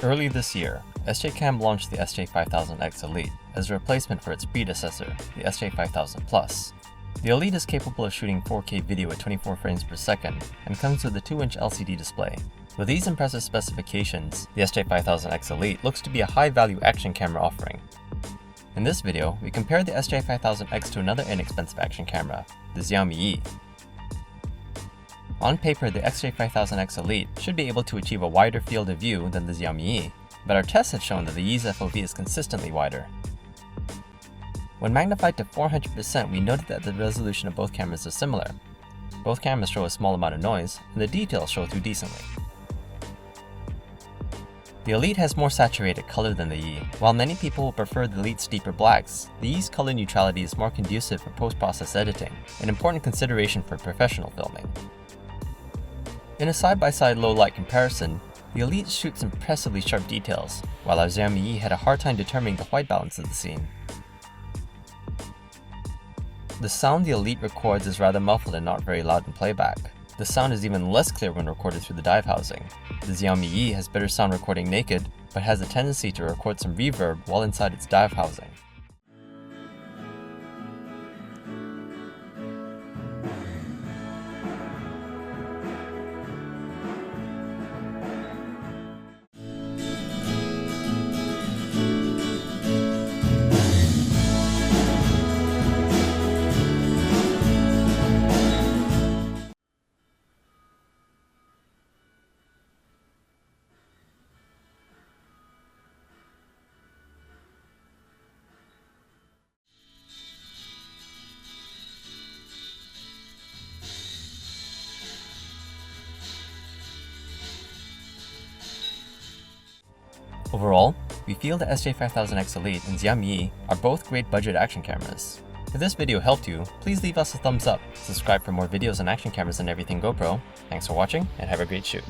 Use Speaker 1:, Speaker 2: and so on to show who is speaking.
Speaker 1: Early this year, SJCam launched the SJ5000X Elite as a replacement for its predecessor, the SJ5000 Plus. The Elite is capable of shooting 4K video at 24 frames per second and comes with a 2-inch LCD display. With these impressive specifications, the SJ5000X Elite looks to be a high-value action camera offering. In this video, we compared the SJ5000X to another inexpensive action camera, the Xiaomi Yi. On paper, the SJ5000X Elite should be able to achieve a wider field of view than the Xiaomi Yi, but our tests had shown that the Yi's FOV is consistently wider. When magnified to 400%, we noted that the resolution of both cameras is similar. Both cameras show a small amount of noise, and the details show through decently. The Elite has more saturated color than the Yi. While many people will prefer the Elite's deeper blacks, the Yi's color neutrality is more conducive for post-process editing, an important consideration for professional filming. In a side-by-side low-light comparison, the Elite shoots impressively sharp details, while our Xiaomi Yi had a hard time determining the white balance of the scene. The sound the Elite records is rather muffled and not very loud in playback. The sound is even less clear when recorded through the dive housing. The Xiaomi Yi has better sound recording naked, but has a tendency to record some reverb while inside its dive housing. Overall, we feel the SJ5000X Elite and Xiaomi Yi are both great budget action cameras. If this video helped you, please leave us a thumbs up, subscribe for more videos on action cameras and everything GoPro. Thanks for watching, and have a great shoot.